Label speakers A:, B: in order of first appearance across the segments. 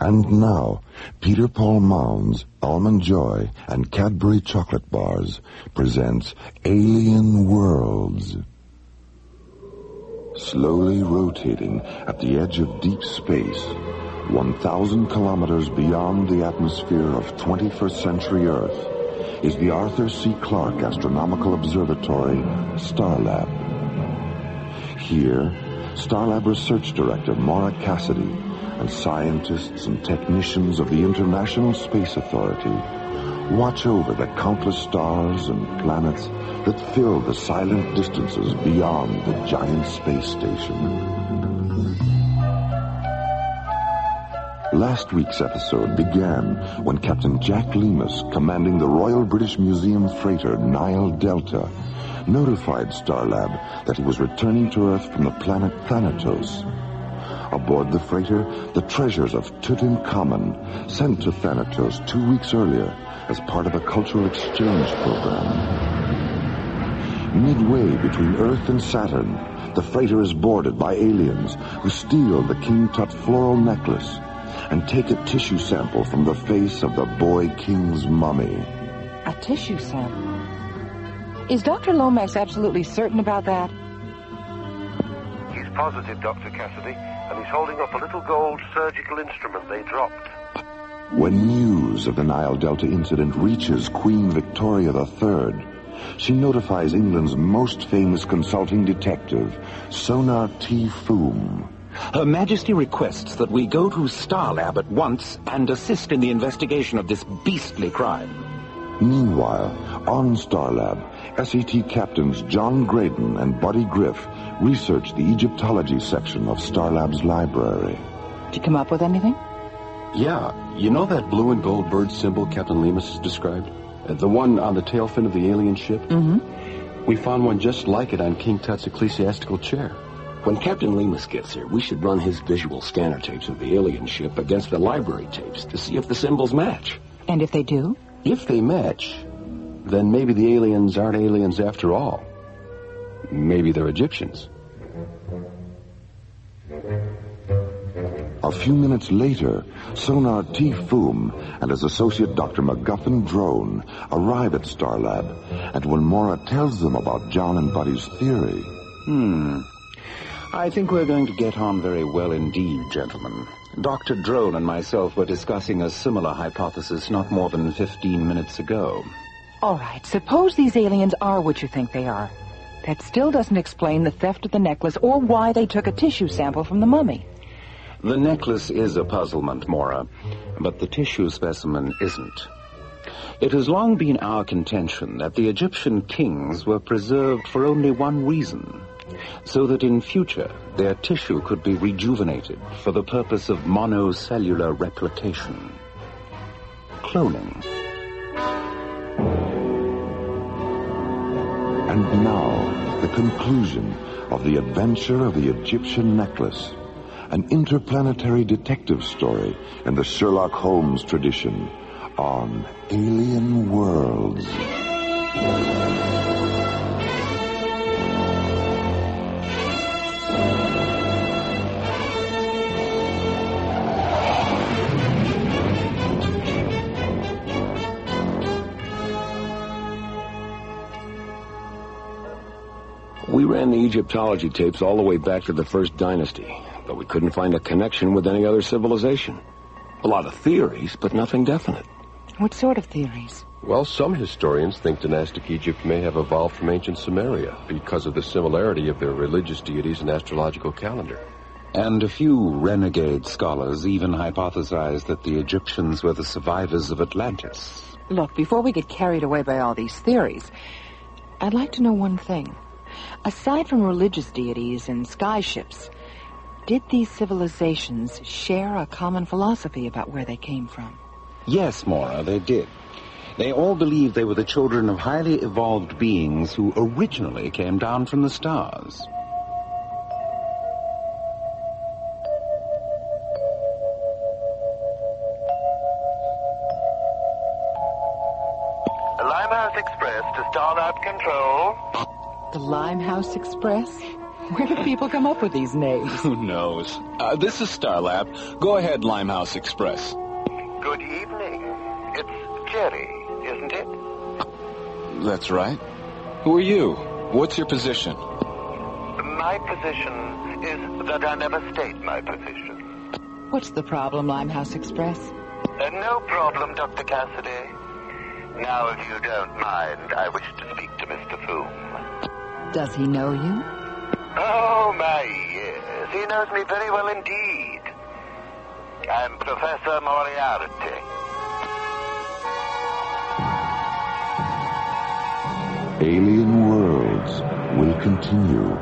A: And now, Peter Paul Mound's Almond Joy and Cadbury Chocolate Bars presents Alien Worlds. Slowly rotating at the edge of deep space, 1,000 kilometers beyond the atmosphere of 21st century Earth, is the Arthur C. Clarke Astronomical Observatory, Starlab. Here, Starlab Research Director Maura Cassidy and scientists and technicians of the International Space Authority watch over the countless stars and planets that fill the silent distances beyond the giant space station. Last week's episode began when Captain Jack Lemus, commanding the Royal British Museum freighter Nile Delta, notified Starlab that he was returning to Earth from the planet Thanatos. Aboard the freighter, the treasures of Tutankhamun, sent to Thanatos 2 weeks earlier as part of a cultural exchange program. Midway between Earth and Saturn, the freighter is boarded by aliens who steal the King Tut floral necklace and take a tissue sample from the face of the boy king's mummy.
B: A tissue sample? Is Dr. Lomax absolutely certain about that?
C: He's positive, Dr. Cassidy, and he's holding up a little gold surgical instrument they dropped.
A: When news of the Nile Delta incident reaches Queen Victoria III, she notifies England's most famous consulting detective, Sonar T. Foom.
D: Her Majesty requests that we go to Starlab at once and assist in the investigation of this beastly crime.
A: Meanwhile, on Starlab, SET captains John Graydon and Buddy Griff research the Egyptology section of Starlab's library.
B: Did you come up with anything?
E: Yeah, you know that blue and gold bird symbol Captain Lemus has described? The one on the tail fin of the alien ship?
B: Mm-hmm.
E: We found one just like it on King Tut's ecclesiastical chair.
F: When Captain Lemus gets here, we should run his visual scanner tapes of the alien ship against the library tapes to see if the symbols match.
B: And if they do?
E: If they match, then maybe the aliens aren't aliens after all. Maybe they're Egyptians.
A: A few minutes later, Sonar T. Foom and his associate Dr. MacGuffin Drone arrive at Starlab, and when Maura tells them about John and Buddy's theory...
D: I think we're going to get on very well indeed, gentlemen. Dr. Drone and myself were discussing a similar hypothesis not more than 15 minutes ago.
B: All right, suppose these aliens are what you think they are. That still doesn't explain the theft of the necklace or why they took a tissue sample from the mummy.
D: The necklace is a puzzlement, Maura, but the tissue specimen isn't. It has long been our contention that the Egyptian kings were preserved for only one reason, so that in future their tissue could be rejuvenated for the purpose of monocellular replication. Cloning.
A: And now, the conclusion of the adventure of the Egyptian necklace, an interplanetary detective story in the Sherlock Holmes tradition on Alien Worlds.
F: We ran the Egyptology tapes all the way back to the First Dynasty, but we couldn't find a connection with any other civilization. A lot of theories, but nothing definite.
B: What sort of theories?
E: Well, some historians think dynastic Egypt may have evolved from ancient Sumeria because of the similarity of their religious deities and astrological calendar.
D: And a few renegade scholars even hypothesize that the Egyptians were the survivors of Atlantis.
B: Look, before we get carried away by all these theories, I'd like to know one thing. Aside from religious deities and sky ships, did these civilizations share a common philosophy about where they came from?
D: Yes, Maura, they did. They all believed they were the children of highly evolved beings who originally came down from the stars.
C: The Limehouse Express to Starlab Control.
B: The Limehouse Express? Where do people come up with these names?
F: Who knows? This is Starlab. Go ahead, Limehouse Express.
C: Good evening. It's Jerry, isn't it?
F: That's right. Who are you? What's your position?
C: My position is that I never state my position.
B: What's the problem, Limehouse Express?
C: No problem, Dr. Cassidy. Now, if you don't mind, I wish to speak to Mr. Foom.
B: Does he know you?
C: Oh, my, yes. He knows me very well indeed. I'm Professor Moriarty.
A: Alien Worlds will continue.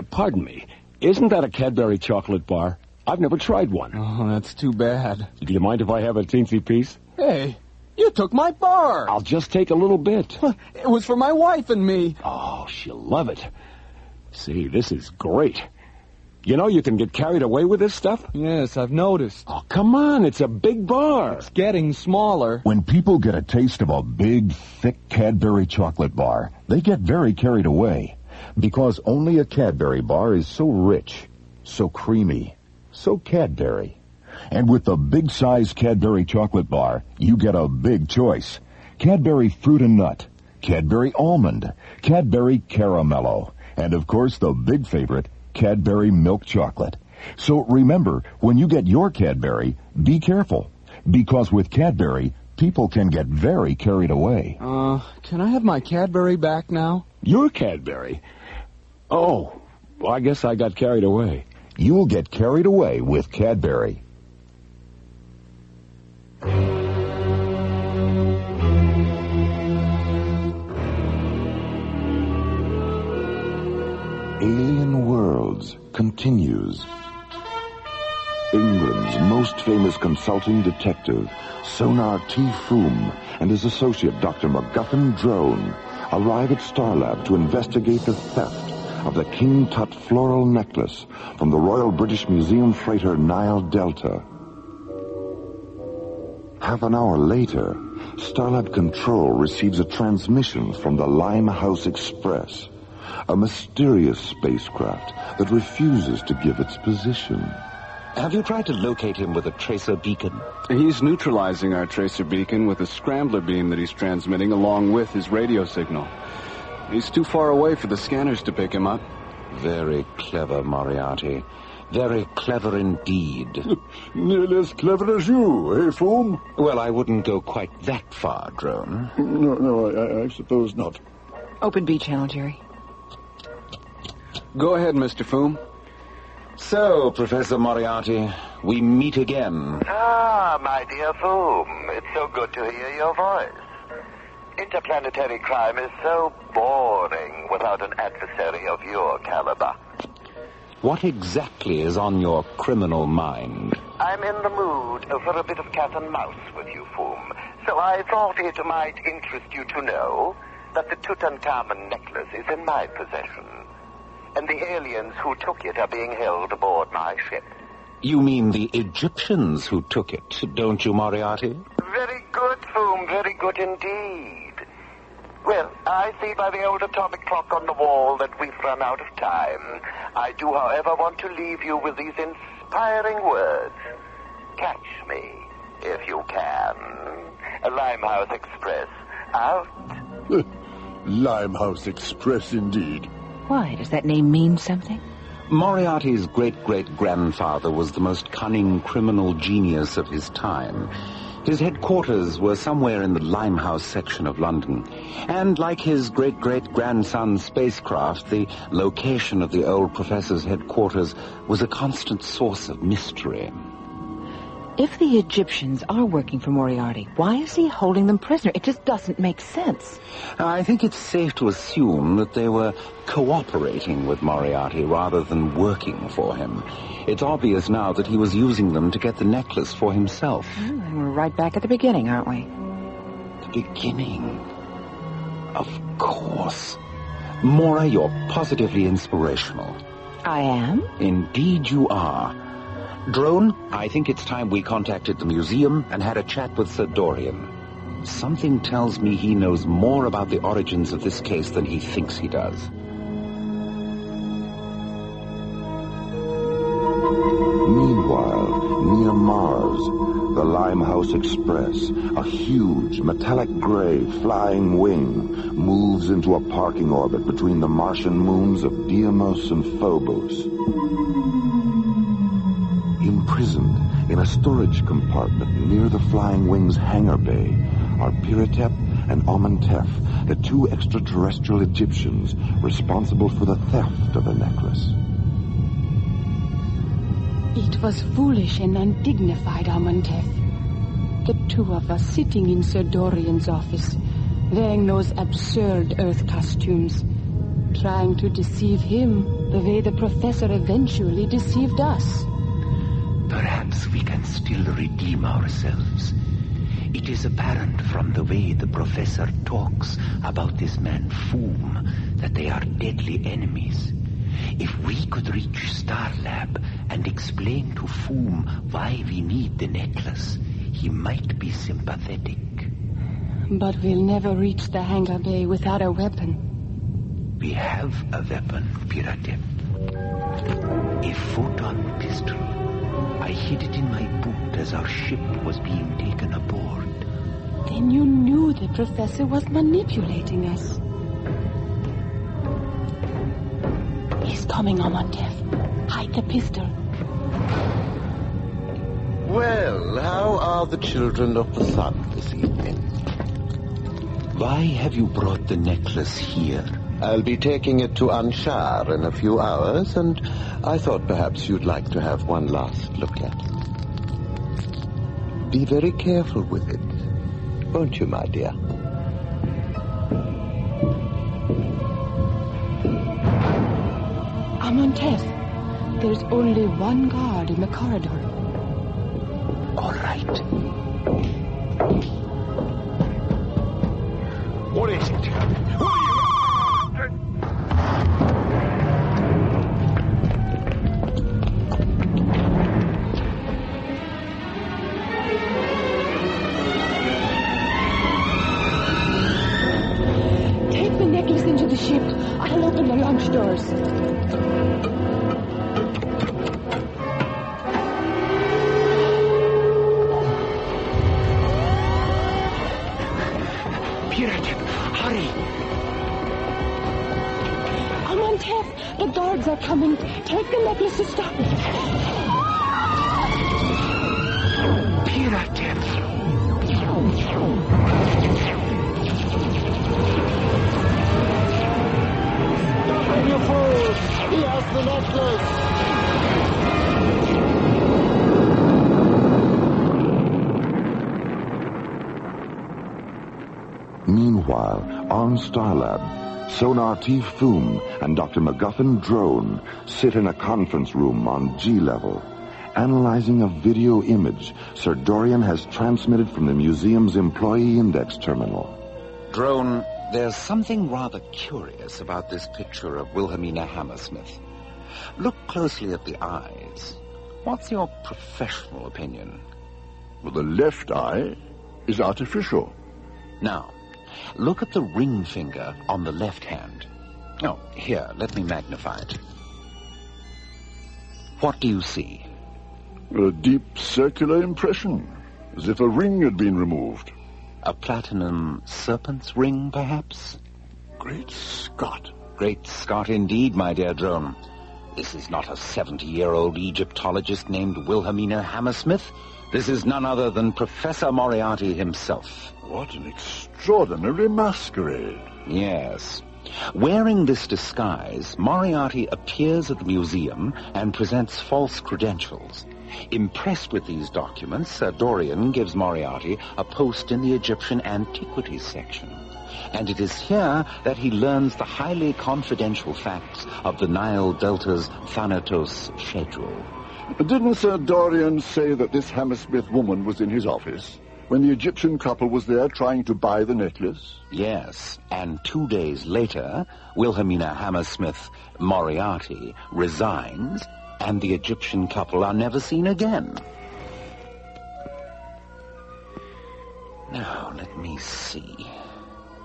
F: Pardon me. Isn't that a Cadbury chocolate bar? I've never tried one.
G: Oh, that's too bad.
F: Do you mind if I have a teensy piece?
G: Hey, you took my bar.
F: I'll just take a little bit.
G: It was for my wife and me.
F: Oh, she'll love it. See, this is great. You know you can get carried away with this stuff?
G: Yes, I've noticed.
F: Oh, come on, it's a big bar.
G: It's getting smaller.
H: When people get a taste of a big, thick Cadbury chocolate bar, they get very carried away. Because only a Cadbury bar is so rich, so creamy, so Cadbury. And with the big-size Cadbury chocolate bar, you get a big choice. Cadbury Fruit and Nut, Cadbury Almond, Cadbury Caramello, and of course the big favorite, Cadbury Milk Chocolate. So remember, when you get your Cadbury, be careful. Because with Cadbury, people can get very carried away.
G: Can I have my Cadbury back now?
F: Your Cadbury? Oh, well, I guess I got carried away.
H: You'll get carried away with Cadbury.
A: Alien Worlds continues. England's most famous consulting detective, Sonar T. Foom, and his associate, Dr. MacGuffin Drone, arrive at Starlab to investigate the theft of the King Tut floral necklace from the Royal British Museum freighter Nile Delta. Half an hour later, Starlab Control receives a transmission from the Limehouse Express, a mysterious spacecraft that refuses to give its position.
D: Have you tried to locate him with a tracer beacon?
G: He's neutralizing our tracer beacon with a scrambler beam that he's transmitting along with his radio signal. He's too far away for the scanners to pick him up.
D: Very clever, Moriarty. Very clever indeed.
H: Nearly as clever as you, eh, Foom?
D: Well, I wouldn't go quite that far, Drone.
H: No, I suppose not.
B: Open B channel, Jerry.
G: Go ahead, Mr. Foom.
D: So, Professor Moriarty, we meet again.
C: Ah, my dear Foom, it's so good to hear your voice. Interplanetary crime is so boring without an adversary of your caliber.
D: What exactly is on your criminal mind?
C: I'm in the mood for a bit of cat and mouse with you, Foom. So I thought it might interest you to know that the Tutankhamun necklace is in my possession. And the aliens who took it are being held aboard my ship.
D: You mean the Egyptians who took it, don't you, Moriarty?
C: Very good, Foom, very good indeed. Well, I see by the old atomic clock on the wall that we've run out of time. I do, however, want to leave you with these inspiring words. Catch me, if you can. Limehouse Express, out.
H: Limehouse Express, indeed.
B: Why? Does that name mean something?
D: Moriarty's great-great-grandfather was the most cunning criminal genius of his time. His headquarters were somewhere in the Limehouse section of London. And like his great-great-grandson's spacecraft, the location of the old professor's headquarters was a constant source of mystery.
B: If the Egyptians are working for Moriarty, why is he holding them prisoner? It just doesn't make sense.
D: I think it's safe to assume that they were cooperating with Moriarty rather than working for him. It's obvious now that he was using them to get the necklace for himself.
B: And we're right back at the beginning, aren't we?
D: The beginning? Of course. Mora, you're positively inspirational.
B: I am?
D: Indeed you are. Drone, I think it's time we contacted the museum and had a chat with Sir Dorian. Something tells me he knows more about the origins of this case than he thinks he does.
A: Meanwhile, near Mars, the Limehouse Express, a huge metallic gray flying wing, moves into a parking orbit between the Martian moons of Deimos and Phobos. Imprisoned in a storage compartment near the flying wing's hangar bay are Piratep and Amenhotep, the two extraterrestrial Egyptians responsible for the theft of the necklace.
I: It was foolish and undignified, Amenhotep. The two of us sitting in Sir Dorian's office, wearing those absurd Earth costumes, trying to deceive him the way the professor eventually deceived us.
J: Perhaps we can still redeem ourselves. It is apparent from the way the professor talks about this man Foom that they are deadly enemies. If we could reach Starlab and explain to Foom why we need the necklace, he might be sympathetic.
I: But we'll never reach the hangar bay without a weapon.
J: We have a weapon, Piratep. A photon pistol. I hid it in my boot as our ship was being taken aboard.
I: Then you knew the professor was manipulating us. He's coming, Amenhotep. Hide the pistol.
C: Well, how are the children of the sun this evening?
J: Why have you brought the necklace here?
C: I'll be taking it to Anshar in a few hours, and I thought perhaps you'd like to have one last look at it. Be very careful with it, won't you, my dear?
I: Amenhotep, there's only one guard in the corridor.
J: All right.
F: What is it?
I: Take the necklace into the ship. I'll open the launch doors. The guards are coming. Take the necklace to stop it.
J: Piratep!
C: Stop him, you fools! He has the necklace!
A: Meanwhile, on Starlab, Sonar T. Foom and Dr. MacGuffin Drone sit in a conference room on G-level, analyzing a video image Sir Dorian has transmitted from the museum's employee index terminal.
D: Drone, there's something rather curious about this picture of Wilhelmina Hammersmith. Look closely at the eyes. What's your professional opinion?
K: Well, the left eye is artificial.
D: Now, look at the ring finger on the left hand. Oh, here, let me magnify it. What do you see?
K: A deep circular impression, as if a ring had been removed.
D: A platinum serpent's ring, perhaps?
K: Great Scott.
D: Great Scott indeed, my dear Drone. This is not a 70-year-old Egyptologist named Wilhelmina Hammersmith. This is none other than Professor Moriarty himself.
K: What an extraordinary masquerade.
D: Yes. Wearing this disguise, Moriarty appears at the museum and presents false credentials. Impressed with these documents, Sir Dorian gives Moriarty a post in the Egyptian Antiquities section. And it is here that he learns the highly confidential facts of the Nile Delta's Thanatos schedule.
K: Didn't Sir Dorian say that this Hammersmith woman was in his office when the Egyptian couple was there trying to buy the necklace?
D: Yes, and 2 days later, Wilhelmina Hammersmith Moriarty resigns, and the Egyptian couple are never seen again. Now, let me see.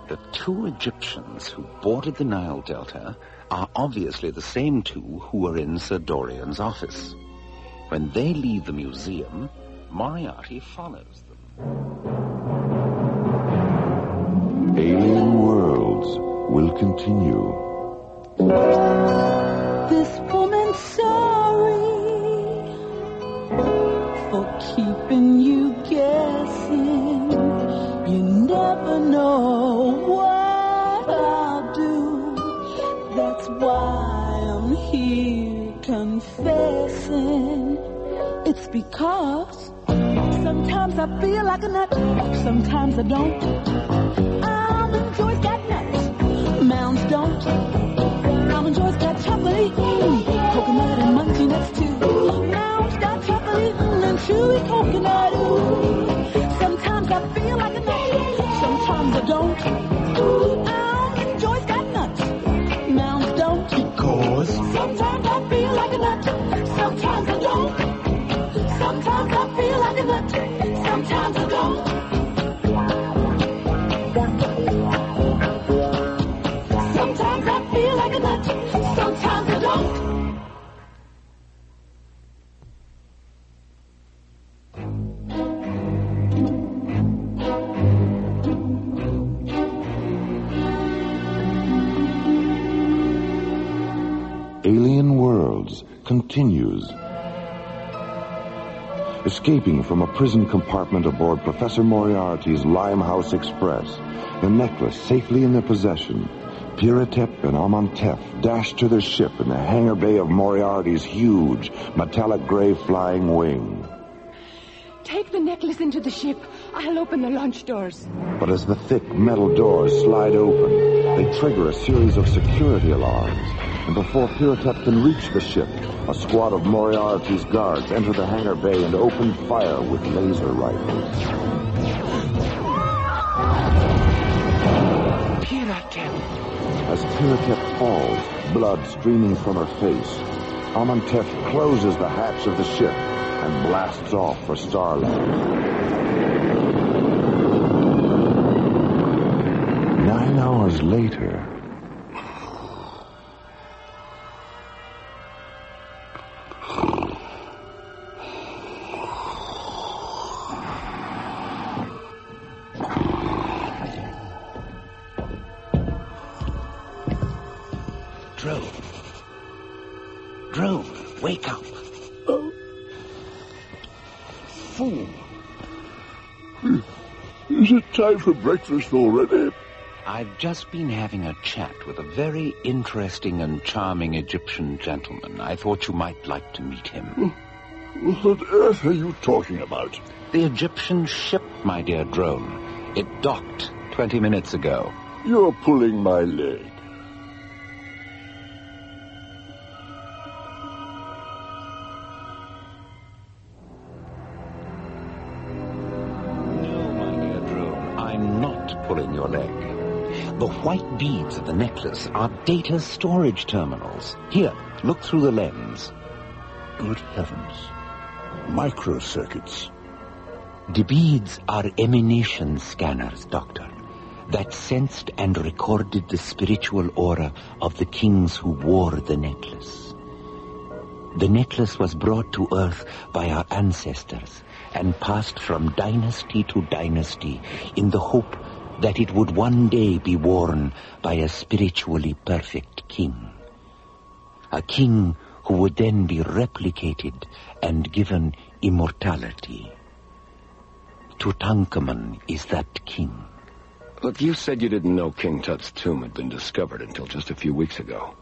D: The two Egyptians who boarded the Nile Delta are obviously the same two who were in Sir Dorian's office. When they leave the museum, Moriarty follows them.
A: Alien Worlds will continue.
L: This woman's sorry for keeping you guessing. You never know what I'll do. That's why I'm here confessing. It's because sometimes I feel like a nut, sometimes I don't. Almond Joy's got nuts, Mounds don't. Almond Joy's got chocolate, coconut and munchy nuts too. Mounds got chocolate and chewy coconut. Sometimes I feel like a nut, sometimes I don't. Almond Joy's got nuts, Mounds don't.
J: Because
L: sometimes I feel like a nut, sometimes I don't. Sometimes I feel like a nut, sometimes I don't. Sometimes I feel like a nut, sometimes I don't.
A: Alien Worlds continues. Escaping from a prison compartment aboard Professor Moriarty's Limehouse Express, the necklace safely in their possession, Piratep and Amantef dashed to their ship in the hangar bay of Moriarty's huge, metallic gray flying wing.
I: Take the necklace into the ship. I'll open the launch doors.
A: But as the thick metal doors slide open, they trigger a series of security alarms. And before Piratep can reach the ship, a squad of Moriarty's guards enter the hangar bay and open fire with laser rifles.
J: Piratep.
A: As Piratep falls, blood streaming from her face, Amantef closes the hatch of the ship and blasts off for Starlab. 9 hours later...
J: Drone, wake up.
K: Fool. Is it time for breakfast already?
D: I've just been having a chat with a very interesting and charming Egyptian gentleman. I thought you might like to meet him.
K: What on earth are you talking about?
D: The Egyptian ship, my dear Drone. It docked 20 minutes ago.
K: You're pulling my leg.
D: Pulling your leg. The white beads of the necklace are data storage terminals. Here, look through the lens.
K: Good heavens. Microcircuits.
J: The beads are emanation scanners, Doctor, that sensed and recorded the spiritual aura of the kings who wore the necklace. The necklace was brought to Earth by our ancestors and passed from dynasty to dynasty in the hope that it would one day be worn by a spiritually perfect king. A king who would then be replicated and given immortality. Tutankhamun is that king.
F: Look, you said you didn't know King Tut's tomb had been discovered until just a few weeks ago.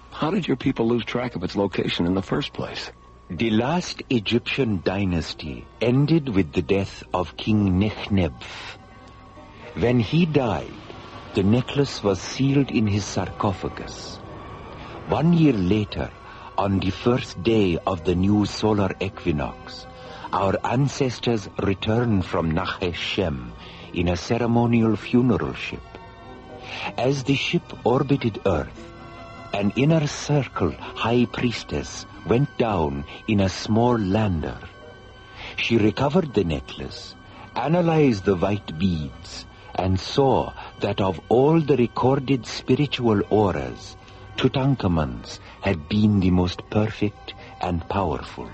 F: How did your people lose track of its location in the first place?
J: The last Egyptian dynasty ended with the death of King Nechneb. When he died, the necklace was sealed in his sarcophagus. 1 year later, on the first day of the new solar equinox, our ancestors returned from Nachesh Shem in a ceremonial funeral ship. As the ship orbited Earth, an inner circle high priestess went down in a small lander. She recovered the necklace analyzed the white beads, and saw that of all the recorded spiritual auras, Tutankhamun's had been the most perfect and powerful.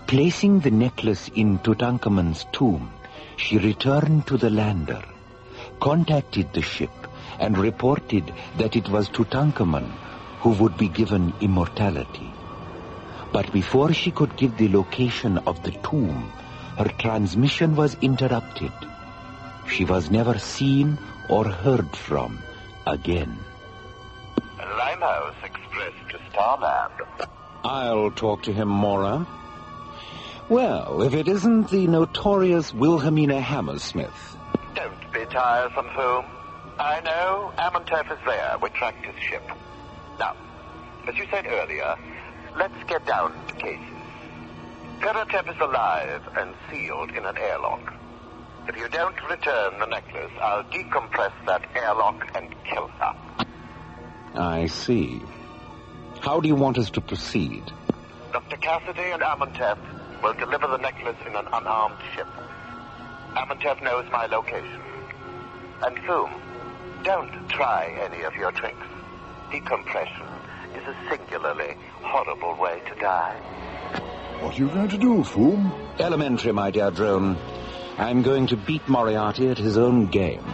J: Placing the necklace in Tutankhamun's tomb, she returned to the lander, contacted the ship, and reported that it was Tutankhamun who would be given immortality. But before she could give the location of the tomb, her transmission was interrupted. She was never seen or heard from again.
C: Limehouse Express to Starlab.
D: I'll talk to him, Mora. Well, if it isn't the notorious Wilhelmina Hammersmith.
C: Don't be tiresome, Foom. I know Amontef is there. We tracked his ship. Now, as you said earlier, let's get down to cases. Peratep is alive and sealed in an airlock. If you don't return the necklace, I'll decompress that airlock and kill her.
D: I see. How do you want us to proceed?
C: Dr. Cassidy and Amontef will deliver the necklace in an unarmed ship. Amontef knows my location. And Foom, don't try any of your tricks. Decompression is a singularly horrible way to die.
K: What are you going to do, Foom?
D: Elementary, my dear drone. I'm going to beat Moriarty at his own game.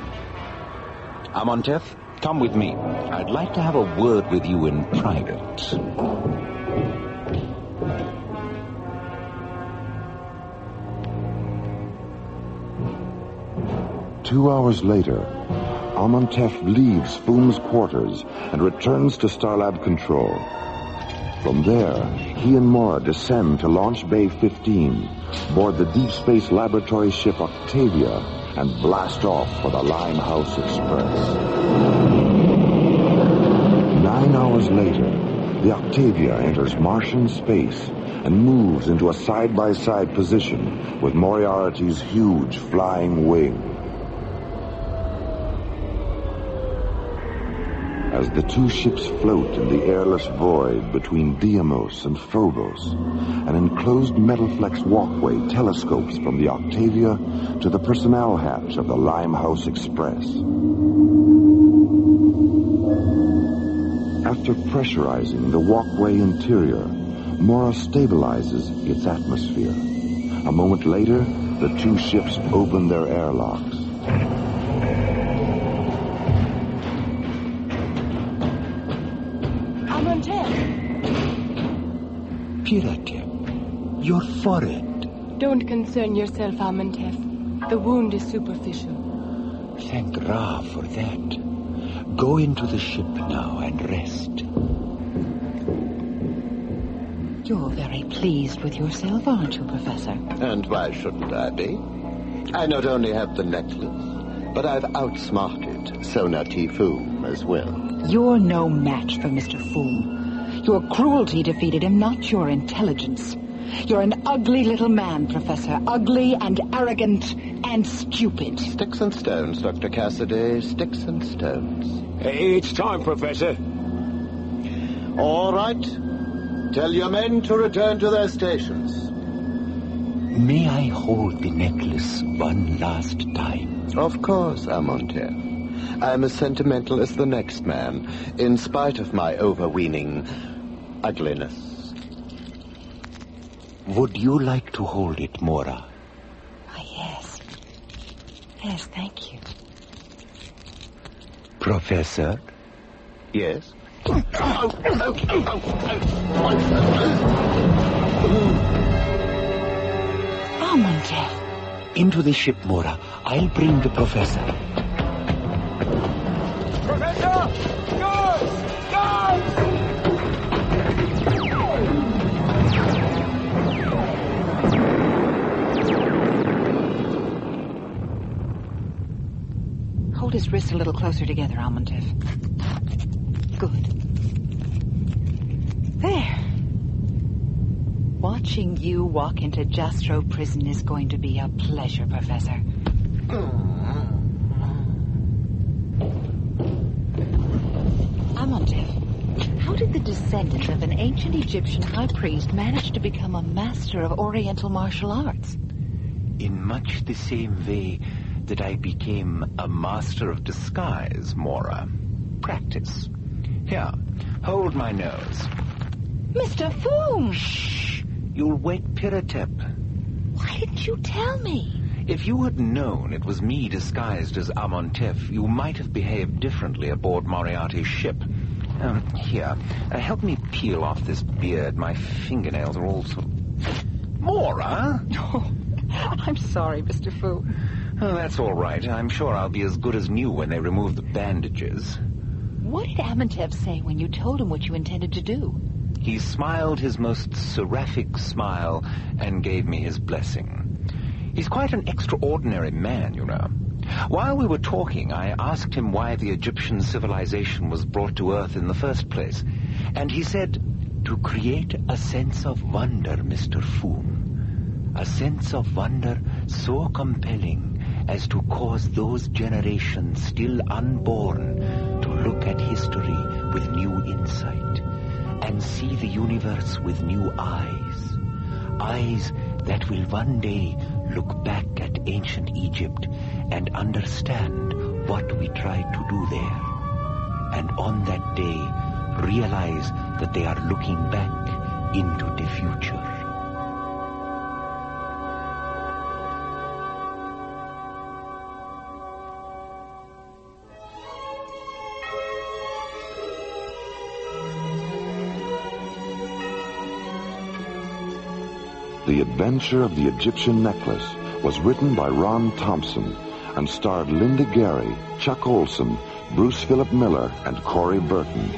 D: Amontef, come with me. I'd like to have a word with you in private.
A: 2 hours later, Amontef leaves Foom's quarters and returns to Starlab Control. From there, he and Mora descend to Launch Bay 15, board the Deep Space Laboratory ship Octavia, and blast off for the Limehouse Express. 9 hours later, the Octavia enters Martian space and moves into a side-by-side position with Moriarty's huge flying wing. As the two ships float in the airless void between Deimos and Phobos, an enclosed metal-flex walkway telescopes from the Octavia to the personnel hatch of the Limehouse Express. After pressurizing the walkway interior, Mora stabilizes its atmosphere. A moment later, the two ships open their airlocks.
J: Peratep, your forehead.
I: Don't concern yourself, Amontef. The wound is superficial.
J: Thank Ra for that. Go into the ship now and rest.
B: You're very pleased with yourself, aren't you, Professor?
C: And why shouldn't I be? I not only have the necklace, but I've outsmarted Sonati Foom as well.
B: You're no match for Mr. Foom. Your cruelty defeated him, not your intelligence. You're an ugly little man, Professor. Ugly and arrogant and stupid.
C: Sticks and stones, Dr. Cassidy. Sticks and stones.
F: It's time, Professor.
C: All right. Tell your men to return to their stations.
J: May I hold the necklace one last time?
C: Of course, Amontef. I'm as sentimental as the next man, in spite of my overweening ugliness.
J: Would you like to hold it, Mora?
B: Yes. Yes, thank you.
J: Professor?
C: Yes?
B: Amontef.
J: Into the ship, Mora. I'll bring the professor.
F: Professor! Guards! Guards!
B: Hold his wrists a little closer together, Amontef. Good. There. Watching you walk into Jastro prison is going to be a pleasure, Professor. Amontef, how did the descendant of an ancient Egyptian high priest manage to become a master of Oriental martial arts?
J: In much the same way that I became a master of disguise, Mora. Practice. Here, hold my nose.
B: Mr. Foom!
J: Shh! You'll wake Piratep.
B: Why didn't you tell me?
J: If you had known it was me disguised as Amontef, you might have behaved differently aboard Moriarty's ship. Here, help me peel off this beard. My fingernails are all sort of... Mora?
B: Oh, I'm sorry, Mr. Fu.
J: Oh, that's all right. I'm sure I'll be as good as new when they remove the bandages.
B: What did Amontef say when you told him what you intended to do?
J: He smiled his most seraphic smile and gave me his blessing. He's quite an extraordinary man, you know. While we were talking, I asked him why the Egyptian civilization was brought to Earth in the first place. And he said, "To create a sense of wonder, Mr. Foom. A sense of wonder so compelling as to cause those generations still unborn to look at history with new insight and see the universe with new eyes. Eyes that will one day look back at ancient Egypt and understand what we tried to do there. And on that day, realize that they are looking back into the future."
A: The Adventure of the Egyptian Necklace was written by Ron Thompson and starred Linda Gary, Chuck Olson, Bruce Philip Miller, and Corey Burton,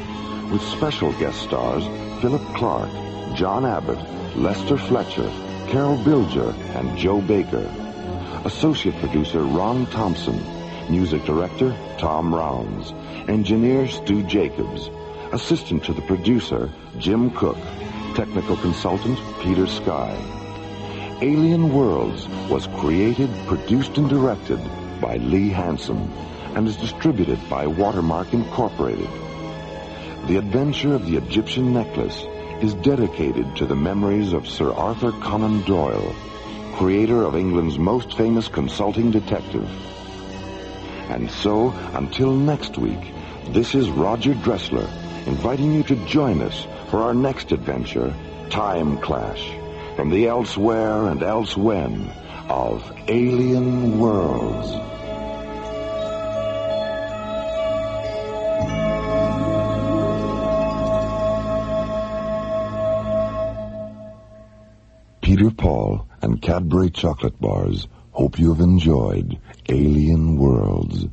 A: with special guest stars Philip Clark, John Abbott, Lester Fletcher, Carol Bilger, and Joe Baker. Associate producer Ron Thompson. Music director Tom Rounds. Engineer Stu Jacobs. Assistant to the producer Jim Cook. Technical consultant Peter Sky. Alien Worlds was created, produced, and directed by Lee Hansen and is distributed by Watermark Incorporated. The Adventure of the Egyptian Necklace is dedicated to the memories of Sir Arthur Conan Doyle, creator of England's most famous consulting detective. And so, until next week, this is Roger Dressler inviting you to join us for our next adventure, Time Clash, from the elsewhere and elsewhen of Alien Worlds. Peter Paul and Cadbury Chocolate Bars hope you have enjoyed Alien Worlds.